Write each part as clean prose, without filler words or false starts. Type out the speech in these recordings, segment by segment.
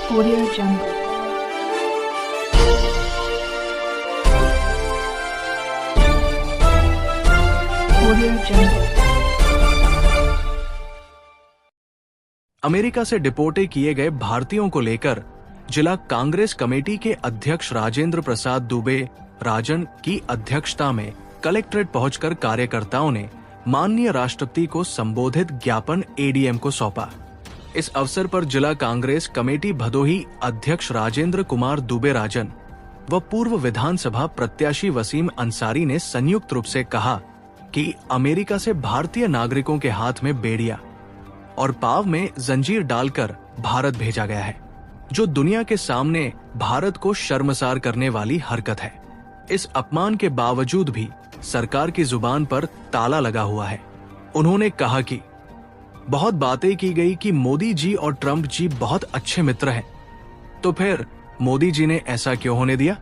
Audio Jungle. Audio Jungle. America से डिपोर्टे किए गए भारतीयों को लेकर जिला कांग्रेस कमेटी के अध्यक्ष राजेंद्र प्रसाद दुबे राजन की अध्यक्षता में कलेक्ट्रेट पहुंचकर कार्यकर्ताओं ने माननीय राष्ट्रपति को संबोधित ज्ञापन एडीएम को सौंपा। इस अवसर पर जिला कांग्रेस कमेटी भदोही अध्यक्ष राजेंद्र कुमार दुबे राजन व पूर्व विधानसभा प्रत्याशी वसीम अंसारी ने संयुक्त रूप से कहा कि अमेरिका से भारतीय नागरिकों के हाथ में बेड़िया और पाव में जंजीर डालकर भारत भेजा गया है, जो दुनिया के सामने भारत को शर्मसार करने वाली हरकत है। इस अपमान के बावजूद भी सरकार की जुबान पर ताला लगा हुआ है। उन्होंने कहा कि बहुत बातें की गई कि मोदी जी और ट्रंप जी बहुत अच्छे मित्र हैं, तो फिर मोदी जी ने ऐसा क्यों होने दिया?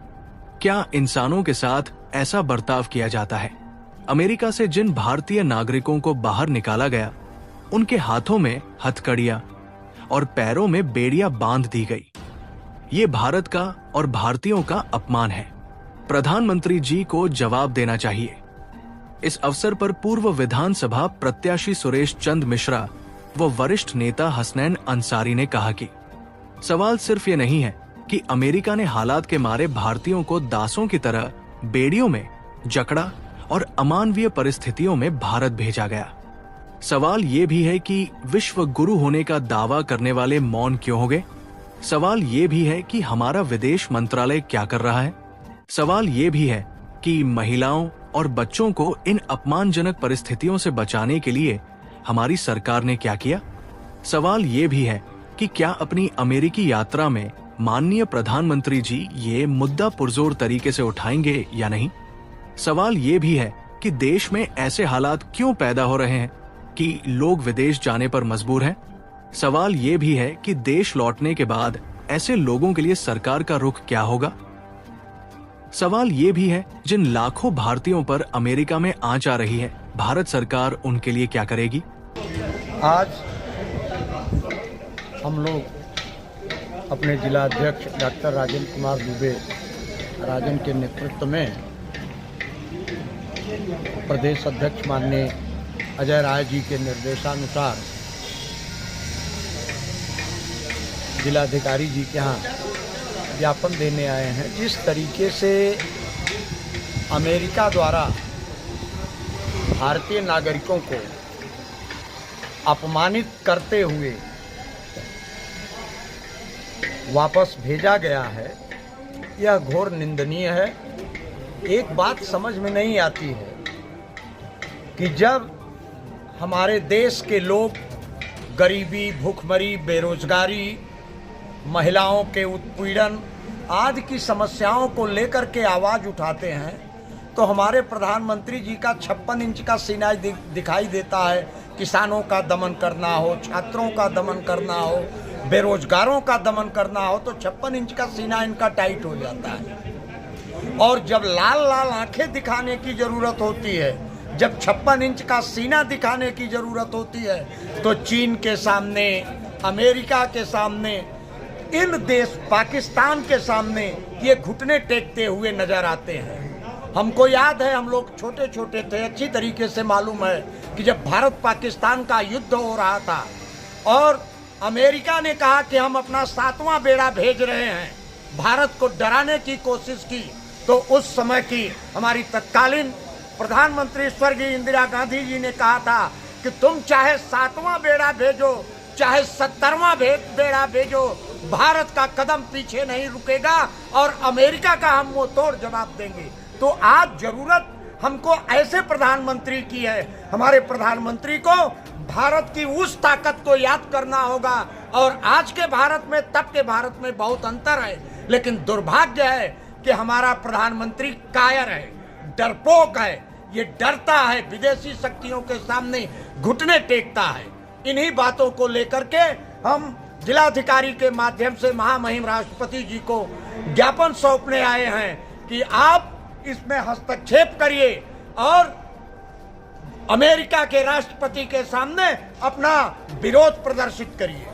क्या इंसानों के साथ ऐसा बर्ताव किया जाता है? अमेरिका से जिन भारतीय नागरिकों को बाहर निकाला गया, उनके हाथों में हथकड़ियां और पैरों में बेड़ियां बांध दी गई। ये भारत का और भारतीयों का अपमान है। प्रधानमंत्री जी को जवाब देना चाहिए। इस अवसर पर पूर्व विधानसभा प्रत्याशी सुरेश चंद मिश्रा व वरिष्ठ नेता हसनैन अंसारी ने कहा कि सवाल सिर्फ ये नहीं है कि अमेरिका ने हालात के मारे भारतीयों को दासों की तरह बेड़ियों में जकड़ा और अमानवीय परिस्थितियों में भारत भेजा गया। सवाल ये भी है कि विश्व गुरु होने का दावा करने वाले मौन क्यों हो गए? सवाल ये भी है कि हमारा विदेश मंत्रालय क्या कर रहा है? सवाल ये भी है कि महिलाओं और बच्चों को इन अपमानजनक परिस्थितियों से बचाने के लिए हमारी सरकार ने क्या किया? सवाल ये भी है कि क्या अपनी अमेरिकी यात्रा में माननीय प्रधानमंत्री जी ये मुद्दा पुरजोर तरीके से उठाएंगे या नहीं? सवाल ये भी है कि देश में ऐसे हालात क्यों पैदा हो रहे हैं कि लोग विदेश जाने पर मजबूर हैं? सवाल ये भी है कि देश लौटने के बाद ऐसे लोगों के लिए सरकार का रुख क्या होगा? सवाल ये भी है जिन लाखों भारतीयों पर अमेरिका में आंच आ रही है, भारत सरकार उनके लिए क्या करेगी? आज हम लोग अपने जिला अध्यक्ष डॉक्टर राजेंद्र कुमार दुबे राजन के नेतृत्व में प्रदेश अध्यक्ष माननीय अजय राय जी के निर्देशानुसार जिलाधिकारी जी के यहाँ ज्ञापन देने आए हैं। जिस तरीके से अमेरिका द्वारा भारतीय नागरिकों को अपमानित करते हुए वापस भेजा गया है, यह घोर निंदनीय है। एक बात समझ में नहीं आती है कि जब हमारे देश के लोग गरीबी, भूखमरी, बेरोजगारी, महिलाओं के उत्पीड़न आदि की समस्याओं को लेकर के आवाज़ उठाते हैं, तो हमारे प्रधानमंत्री जी का 56 इंच का सीना दिखाई देता है। किसानों का दमन करना हो, छात्रों का दमन करना हो, बेरोजगारों का दमन करना हो, तो 56 इंच का सीना इनका टाइट हो जाता है। और जब लाल लाल आंखें दिखाने की ज़रूरत होती है, जब 56 इंच का सीना दिखाने की ज़रूरत होती है, तो चीन के सामने, अमेरिका के सामने, इन देश पाकिस्तान के सामने ये घुटने टेकते हुए नजर आते हैं। हमको याद है, हम लोग छोटे छोटे थे, अच्छी तरीके से मालूम है कि जब भारत पाकिस्तान का युद्ध हो रहा था और अमेरिका ने कहा कि हम अपना 7वां बेड़ा भेज रहे हैं, भारत को डराने की कोशिश की, तो उस समय की हमारी तत्कालीन प्रधानमंत्री स्वर्गीय इंदिरा गांधी जी ने कहा था कि तुम चाहे 7वां बेड़ा भेजो, चाहे 70वां बेड़ा भेजो, भारत का कदम पीछे नहीं रुकेगा और अमेरिका का हम मुंह तोड़ जवाब देंगे। तो आज जरूरत हमको ऐसे प्रधानमंत्री की है। हमारे प्रधानमंत्री को भारत की उस ताकत को याद करना होगा। और आज के भारत में, तब के भारत में बहुत अंतर है, लेकिन दुर्भाग्य है कि हमारा प्रधानमंत्री कायर है, डरपोक है, ये डरता है, विदेशी शक्तियों के सामने घुटने टेकता है। इन्हीं बातों को लेकर के हम जिलाधिकारी के माध्यम से महामहिम राष्ट्रपति जी को ज्ञापन सौंपने आए हैं कि आप इसमें हस्तक्षेप करिए और अमेरिका के राष्ट्रपति के सामने अपना विरोध प्रदर्शित करिए।